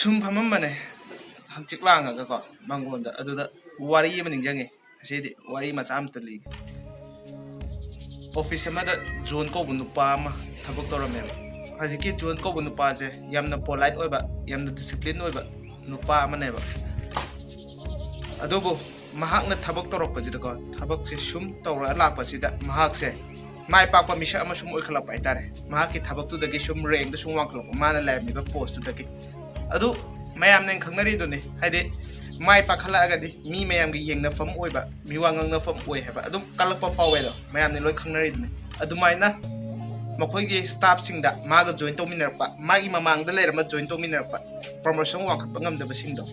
ꯁꯨꯝ ꯐꯝꯃꯝꯕꯅꯦ ꯍꯪꯆꯤꯛ ꯂꯥꯡꯉꯒꯀꯣ ꯃꯪꯒꯣꯟꯗ ꯑꯗꯨꯗ ꯋꯥꯔꯤ ꯑꯃ ꯅꯤꯡꯁꯤꯡꯉꯦ ꯑꯁꯤꯗꯤ ꯋꯥꯔꯤ ꯃꯆꯥ ꯑꯃꯇ ꯂꯤꯒꯦ ꯑꯣꯐꯤꯁ ꯑꯃꯗ ꯖꯣꯟ ꯀꯧꯕ ꯅꯨꯄꯥ ꯑꯃ ꯊꯕꯛ ꯇꯧꯔꯝꯃꯦꯕ ꯍꯧꯖꯤꯛꯀꯤ ꯖꯣꯟ ꯀꯧꯕ ꯅꯨꯄꯥꯁꯦ ꯌꯥꯝꯅ ꯄꯣꯂꯥꯏꯠ ꯑꯣꯏꯕ ꯌꯥꯝꯅ ꯗꯤꯁꯤꯄ꯭ꯂꯤꯟ ꯑꯣꯏꯕ ꯅꯨꯄꯥ ꯑꯃꯅꯦꯕ ꯑꯗꯨꯕꯨ ꯃꯍꯥꯛꯅ ꯊꯕꯛ ꯇꯧꯔꯛꯄꯁꯤꯗꯀꯣ ꯊꯕꯛꯁꯦ ꯁꯨꯝ ꯇꯧꯔꯒ ꯂꯥꯛꯄꯁꯤꯗ ꯃꯍꯥꯛꯁꯦ ꯃꯥꯏ ꯄꯥꯛꯄ ꯃꯤꯁꯛ ꯑꯃ ꯁꯨꯝ ꯑꯣꯏꯈꯠꯂꯛꯄ ꯍꯥꯏꯇꯥꯔꯦ ꯃꯍꯥꯛꯀꯤ ꯊꯕꯛꯇꯨꯗꯒꯤ ꯁꯨꯝ ꯔꯦꯡꯗ ꯁꯨꯝ ꯋꯥꯡꯈꯠꯂꯛꯄ ꯃꯥꯅ ꯂꯩꯔꯝꯃꯤꯕ ꯄꯣꯁꯇꯨꯗꯒꯤ ꯑꯗꯨ ꯃꯌꯥꯝꯅ ꯈꯪꯅꯔꯤꯗꯨꯅꯤ ꯍꯥꯏꯗꯤ ꯃꯥꯏ ꯄꯥꯛꯈꯠꯂꯛꯑꯒꯗꯤ ꯃꯤ ꯃꯌꯥꯝꯒꯤ ꯌꯦꯡꯅꯐꯝ ꯑꯣꯏꯕ ꯃꯤꯋꯥ ꯉꯥꯡꯅꯐꯝ ꯑꯣꯏ ꯍꯥꯏꯕ ꯑꯗꯨꯝ ꯀꯜꯂꯛꯄ ꯐꯥꯎꯋꯦꯗꯣ ꯃꯌꯥꯝꯅ ꯂꯣꯏ ꯈꯪꯅꯔꯤꯗꯨꯅꯤ ꯑꯗꯨꯃꯥꯏꯅ ꯃꯈꯣꯏꯒꯤ ꯁ꯭ꯇꯥꯐꯁꯤꯡꯗ ꯃꯥꯒ ꯖꯣꯏꯟ ꯇꯧꯃꯤꯟꯅꯔꯛꯄ ꯃꯥꯒꯤ ꯃꯃꯥꯡꯗ ꯂꯩꯔꯝꯕ ꯖꯣꯏꯟ ꯇꯧꯃꯤꯟꯅꯔꯛꯄ ꯄ꯭ꯔꯣꯃꯣꯁꯟ ꯋꯥꯡꯈꯠꯄ ꯉꯝꯗꯕꯁꯤꯡꯗꯣ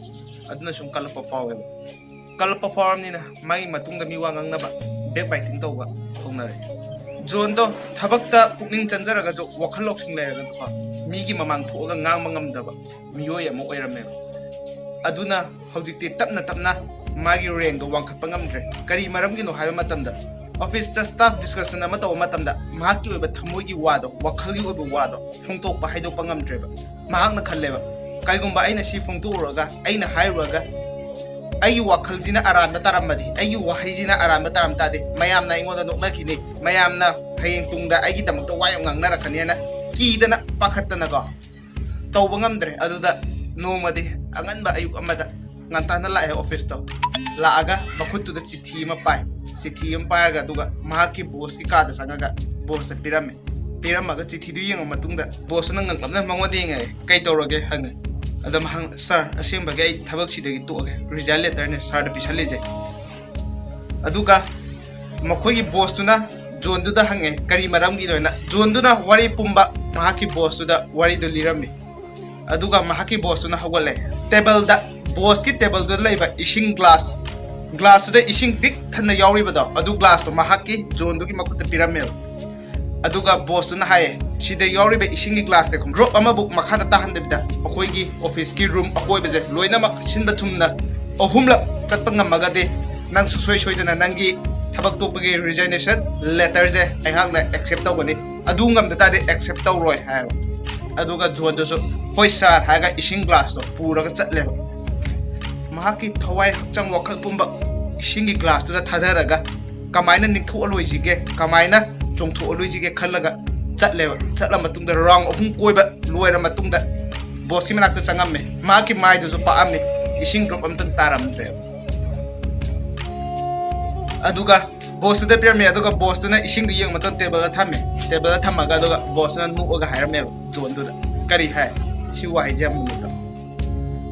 ꯑꯗꯨꯅ ꯁꯨꯝ ꯀꯜꯂꯛꯄ ꯐꯥꯎꯋꯦꯕ ꯀꯜꯂꯛꯄ ꯐꯥꯎꯔꯕꯅꯤꯅ ꯃꯥꯒꯤ ꯃꯇꯨꯡꯗ ꯃꯤꯋꯥ ꯉꯥꯡꯅꯕ ꯕꯦꯛ ꯕꯥꯏꯇꯤꯡ ꯇꯧꯕ ꯍꯧꯅꯔꯦ ꯖꯣꯟꯗꯣ ꯊꯕꯛꯇ ꯄꯨꯛꯅꯤꯡ ꯆꯪꯖꯔꯒꯁꯨ ꯋꯥꯈꯜ ꯂꯧꯁꯤꯡ ꯂꯩꯔꯒꯁꯨꯀꯣ ꯃꯤꯒꯤ ꯃꯃꯥꯡ ꯊꯣꯛꯑꯒ ꯉꯥꯡꯕ ꯉꯝꯗꯕ ꯃꯤꯑꯣꯏ ꯑꯃ ꯑꯣꯏꯔꯝꯃꯦꯕ ꯑꯗꯨꯅ ꯍꯧꯖꯤꯛꯇꯤ ꯇꯞꯅ ꯇꯞꯅ ꯃꯥꯒꯤ ꯔꯦꯡꯗꯣ ꯋꯥꯡꯈꯠꯄ ꯉꯝꯗ꯭ꯔꯦ ꯀꯔꯤ ꯃꯔꯝꯒꯤꯅꯣ ꯍꯥꯏꯕ ꯃꯇꯝꯗ ꯑꯣꯐꯤꯁꯇ ꯁ꯭ꯇꯥꯐ ꯗꯤꯁꯀꯁꯟ ꯑꯃ ꯇꯧꯕ ꯃꯇꯝꯗ ꯃꯍꯥꯛꯀꯤ ꯑꯣꯏꯕ ꯊꯃꯣꯏꯒꯤ ꯋꯥꯗꯣ ꯋꯥꯈꯜꯒꯤ ꯑꯣꯏꯕ ꯋꯥꯗꯣ ꯐꯣꯡꯗꯣꯛꯄ ꯍꯥꯏꯗꯣꯛꯄ ꯉꯝꯗ꯭ꯔꯦꯕ ꯃꯍꯥꯛꯅ ꯈꯜꯂꯦꯕ ꯀꯩꯒꯨꯝꯕ ꯑꯩꯅ ꯁꯤ ꯐꯣꯡꯗꯣꯛꯎꯔꯒ ꯑꯩꯅ ꯍꯥꯏꯔꯨꯔꯒ ꯑꯩꯒꯤ ꯋꯥꯈꯜꯁꯤꯅ ꯑꯔꯥꯟꯕ ꯇꯥꯔꯝꯃꯗꯤ ꯑꯩꯒꯤ ꯋꯥꯍꯩꯁꯤꯅ ꯑꯔꯥꯟꯕ ꯇꯥꯔꯝ ꯇꯥꯔꯗꯤ ꯃꯌꯥꯝꯅ ꯑꯩꯉꯣꯟꯗ ꯅꯣꯛꯅꯈꯤꯅꯤ ꯃꯌꯥꯝꯅ ꯍꯌꯦꯡ ꯇꯨꯡꯗ ꯑꯩꯒꯤꯗꯃꯛꯇ ꯋꯥ ꯌꯥꯝ ꯉꯥꯡꯅꯔꯛꯀꯅꯤꯅ ꯀꯤꯗꯅ ꯄꯥꯈꯠꯇꯅꯀꯣ ꯇꯧꯕ ꯉꯝꯗ꯭ꯔꯦ ꯑꯗꯨꯗ ꯅꯣꯡꯃꯗꯤ ꯑꯉꯟꯕ ꯑꯌꯨꯛ ꯑꯃꯗ ꯉꯟꯇꯥꯅ ꯂꯥꯛꯑꯦ ꯑꯣꯐꯤꯁꯇꯣ ꯂꯥꯛꯑꯒ ꯃꯈꯨꯠꯇꯨꯗ ꯆꯤꯊꯤ ꯑꯃ ꯄꯥꯏ ꯆꯤꯊꯤ ꯑꯃ ꯄꯥꯏꯔꯒ ꯑꯗꯨꯒ ꯃꯍꯥꯛꯀꯤ ꯕꯣꯁꯀꯤ ꯀꯥꯗ ꯆꯪꯉꯒ ꯕꯣꯁꯇ ꯄꯤꯔꯝꯃꯒ ꯆꯤꯊꯤꯗꯨ ꯌꯦꯡꯕ ꯃꯇꯨꯡꯗ ꯕꯣꯁꯇꯨꯅ ꯉꯛꯂꯞꯅ ꯃꯉꯣꯟꯗ ꯌꯦꯡꯉꯛꯑꯦ ꯀꯩ ꯇꯧꯔꯒꯦ ꯍꯪꯉꯦ ꯑꯗ ꯃꯍꯥꯛ ꯁꯥꯔ ꯑꯁꯦꯡꯕꯒꯤ ꯑꯩ ꯊꯕꯛꯁꯤꯗꯒꯤ ꯇꯣꯛꯑꯒꯦ ꯔꯤꯖꯥꯏꯟ ꯂꯦꯇꯔꯅꯦ ꯁꯥꯔꯗ ꯄꯤꯁꯜꯂꯤꯁꯦ ꯑꯗꯨꯒ ꯃꯈꯣꯏꯒꯤ ꯕꯣꯁꯇꯨꯅ ꯖꯣꯟꯗꯨꯗ ꯍꯪꯉꯦ ꯀꯔꯤ ꯃꯔꯝꯒꯤꯅꯣꯅ ꯖꯣꯟꯗꯨꯅ ꯋꯥꯔꯤ ꯄꯨꯝꯕ ꯃꯍꯥꯛꯀꯤ ꯕꯣꯁꯇꯨꯗ ꯋꯥꯔꯤꯗꯨ ꯂꯤꯔꯝꯃꯤ ꯑꯗꯨꯒ ꯃꯍꯥꯛꯀꯤ ꯕꯣꯁꯇꯨꯅ ꯍꯧꯒꯠꯂꯦ ꯇꯦꯕꯜꯗ ꯕꯣꯁꯀꯤ ꯇꯦꯕꯜꯗꯨꯗ ꯂꯩꯕ ꯏꯁꯤꯡ ꯒ꯭ꯂꯥꯁꯇꯨꯗ ꯏꯁꯤꯡ ꯄꯤꯛ ꯊꯟꯅ ꯌꯥꯎꯔꯤꯕꯗꯣ ꯑꯗꯨ ꯒ꯭ꯂꯥꯁꯇꯣ ꯃꯍꯥꯛꯀꯤ ꯖꯣꯟꯗꯨꯒꯤ ꯃꯈꯨꯠꯇ ꯄꯤꯔꯝꯃꯦꯕ ꯑꯗꯨꯒ ꯕꯣꯁꯇꯨꯅ ꯍꯥꯏꯌꯦ ꯁꯤꯗ ꯌꯥꯎꯔꯤꯕ ꯏꯁꯤꯡꯒꯤ ꯒ꯭ꯂꯥꯁꯇ ꯗ꯭ꯔꯣꯞ ꯑꯃꯕꯨ ꯃꯈꯥꯗ ꯇꯥꯍꯟꯗꯕꯤꯗ ꯑꯩꯈꯣꯏꯒꯤ ꯑꯣꯐꯤꯁꯀꯤ ꯔꯨꯝ ꯑꯀꯣꯏꯕꯁꯦ ꯂꯣꯏꯅꯃꯛ ꯁꯤꯟꯕ ꯊꯨꯡꯅ 3ꯂꯛ ꯆꯠꯄ ꯉꯝꯃꯒꯗꯤ ꯅꯪ ꯁꯨꯡꯁꯣꯏ ꯁꯣꯏꯗꯅ ꯅꯪꯒꯤ ꯊꯕꯛ ꯇꯣꯛꯄꯒꯤ ꯔꯤꯖꯥꯏꯅꯦꯁꯟ ꯂꯦꯇꯔꯁꯦ ꯑꯩꯍꯥꯛꯅ ꯑꯦꯛꯁꯦꯞ ꯇꯧꯒꯅꯤ ꯑꯗꯨ ꯉꯝꯗ ꯇꯥꯔꯗꯤ ꯑꯦꯛꯁꯦꯞ ꯇꯧꯔꯣꯏ ꯍꯥꯏꯕ ꯑꯗꯨꯒ ꯖꯣꯟꯗꯨꯁꯨ ꯍꯣꯏ ꯁꯥꯔ ꯍꯥꯏꯔꯒ ꯏꯁꯤꯡ ꯒ꯭ꯂꯥꯁꯇꯣ ꯄꯨꯔꯒ ꯆꯠꯂꯦꯕ ꯃꯍꯥꯛꯀꯤ ꯊꯋꯥꯏ ꯍꯛꯆꯥꯡ ꯋꯥꯈꯜ ꯄꯨꯝꯕ ꯏꯁꯤꯡꯒꯤ ꯒ꯭ꯂꯥꯁꯇꯨꯗ ꯊꯥꯗꯔꯒ ꯀꯃꯥꯏꯅ ꯅꯤꯡꯊꯣꯛꯑꯂꯣꯏꯁꯤꯒꯦ ꯀꯃꯥꯏꯅ ꯆꯣꯡꯊꯣꯛꯑꯂꯣꯏꯁꯤꯒꯦ ꯈꯜꯂꯒ ꯆꯠꯂꯦꯕ ꯆꯠꯂ ꯃꯇꯨꯡꯗ ꯔꯥꯎꯟ 3 ꯀꯣꯏꯕ ꯂꯣꯏꯔ ꯃꯇꯨꯡꯗ ꯕꯣꯁꯀꯤ ꯃꯅꯥꯛꯇ ꯆꯪꯉꯝꯃꯦ ꯃꯍꯥꯛꯀꯤ ꯃꯥꯏꯗꯨꯁꯨ ꯄꯥꯛꯑꯝꯃꯤ ꯏꯁꯤꯡ ꯗ꯭ꯔꯣꯞ ꯑꯝꯇꯪ ꯇꯥꯔꯝꯗ꯭ꯔꯦꯕ ꯑꯗꯨꯒ ꯕꯣꯁꯇꯨꯗ ꯄꯤꯔꯝꯃꯦ ꯑꯗꯨꯒ ꯕꯣꯁꯇꯨꯅ ꯏꯁꯤꯡꯗꯨ ꯌꯦꯡꯕ ꯃꯇꯝꯗ ꯇꯦꯕꯜꯗ ꯊꯝꯃꯒ ꯑꯗꯨꯒ ꯕꯣꯁꯇꯨꯅ ꯅꯣꯛꯑꯒ ꯍꯥꯏꯔꯝꯃꯦꯕ ꯖꯣꯟꯗꯨꯗ ꯀꯔꯤ ꯍꯥꯏ ꯁꯤ ꯋꯥꯍꯩꯁꯦ ꯌꯥꯝ ꯃꯨꯟꯅ ꯇꯧ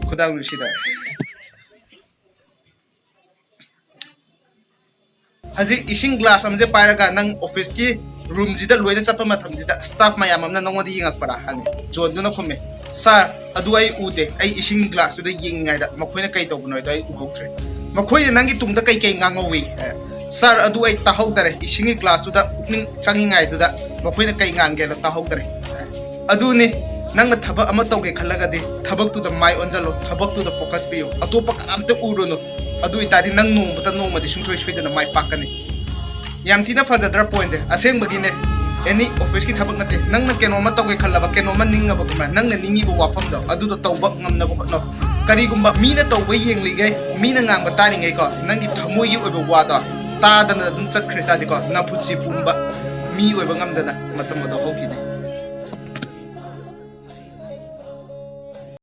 ꯈꯨꯗꯥꯡ ꯅꯨꯡꯁꯤꯗ ꯍꯧꯖꯤꯛ ꯏꯁꯤꯡ ꯒ꯭ꯂꯥꯁ ꯑꯃꯁꯦ ꯄꯥꯏꯔꯒ ꯅꯪ ꯑꯣꯐꯤꯁꯀꯤ ꯔꯨꯝꯁꯤꯗ ꯂꯣꯏꯅ ꯆꯠꯄ ꯃꯇꯝꯁꯤꯗ ꯁ꯭ꯇꯥꯐ ꯃꯌꯥꯝ ꯑꯃꯅ ꯅꯉꯣꯟꯗ ꯌꯦꯡꯉꯛꯄꯔꯥ ꯍꯪꯉꯦ ꯖꯣꯟꯗꯨꯅ ꯈꯨꯝꯃꯦ ꯁꯥꯔ ꯑꯗꯨ ꯑꯩ ꯎꯗꯦ ꯑꯩ ꯏꯁꯤꯡ ꯒ꯭ꯂꯥꯁꯇꯨꯗ ꯌꯦꯡꯉꯤꯉꯩꯗ ꯃꯈꯣꯏꯅ ꯀꯩ ꯇꯧꯕꯅꯣꯗꯣ ꯑꯩ ꯎꯍꯧꯗ꯭ꯔꯦ ꯃꯈꯣꯏꯅ ꯅꯪꯒꯤ ꯇꯨꯡꯗ ꯀꯩ ꯉꯥꯡꯍꯧꯏ ꯁꯥꯔ ꯑꯗꯨ ꯑꯩ ꯇꯥꯍꯧꯗꯔꯦ ꯏꯁꯤꯡꯒꯤ ꯒ꯭ꯂꯥꯁꯇꯨꯗ ꯄꯨꯛꯅꯤꯡ ꯆꯪꯉꯤꯉꯩꯗꯨꯗ ꯃꯈꯣꯏꯅ ꯀꯩ ꯉꯥꯡꯒꯦꯗꯣ ꯇꯥꯍꯧꯗꯔꯦ ꯑꯗꯨꯅꯤ ꯅꯪꯅ ꯊꯕꯛ ꯑꯃ ꯇꯧꯒꯦ ꯈꯜꯂꯒꯗꯤ ꯊꯕꯛꯇꯨꯗ ꯃꯥꯏ ꯑꯣꯟꯖꯜꯂꯣ ꯊꯕꯛꯇꯨꯗ ꯐꯣꯀꯁ ꯄꯤꯌꯨ ꯑꯇꯣꯞꯄ ꯀꯅꯥꯝꯇ ꯎꯔꯨꯅꯨ ꯑꯗꯨ ꯑꯣꯏꯇꯥꯔꯗꯤ ꯅꯪ ꯅꯣꯡꯃꯗꯤ ꯁꯨꯡꯁꯣꯏ ꯁꯣꯏꯗꯅ ꯃꯥꯏ ꯄꯥꯛꯀꯅꯤ ꯌꯥꯝ ꯊꯤꯅ ꯐꯖꯗ꯭ꯔ ꯄꯣꯏꯟꯁꯦ ꯑꯁꯦꯡꯕꯒꯤꯅꯦ ꯑꯦꯅꯤ ꯑꯣꯐꯤꯁꯀꯤ ꯊꯕꯛ ꯅꯠꯇꯦ ꯅꯪꯅ ꯀꯩꯅꯣꯝꯃ ꯇꯧꯒꯦ ꯈꯜꯂꯕ ꯀꯩꯅꯣꯝꯃ ꯅꯤꯡꯉꯕꯒꯨꯝꯕ ꯅꯪꯅ ꯅꯤꯡꯉꯤꯕ ꯋꯥꯐꯝꯗꯣ ꯑꯗꯨꯗꯣ ꯇꯧꯕ ꯉꯝꯅꯕ ꯍꯣꯠꯅꯧ ꯀꯔꯤꯒꯨꯝꯕ ꯃꯤꯅ ꯇꯧꯕ ꯌꯦꯡꯂꯤꯉꯩ ꯃꯤꯅ ꯉꯥꯡꯕ ꯇꯥꯔꯤꯉꯩꯀꯣ ꯅꯪꯒꯤ ꯊꯃꯣꯏꯒꯤ ꯑꯣꯏꯕ ꯋꯥꯗꯣ ꯇꯥꯗꯅ ꯑꯗꯨꯝ ꯆꯠꯈ꯭ꯔꯦ ꯇꯥꯔꯗꯤꯀꯣ ꯅꯥꯐꯨꯠꯁꯤ ꯄꯨꯝꯕ ꯃꯤ ꯑꯣꯏꯕ ꯉꯝꯗꯅ ꯃꯇꯝ ꯑꯗꯣ ꯍꯧꯈꯤꯅꯤ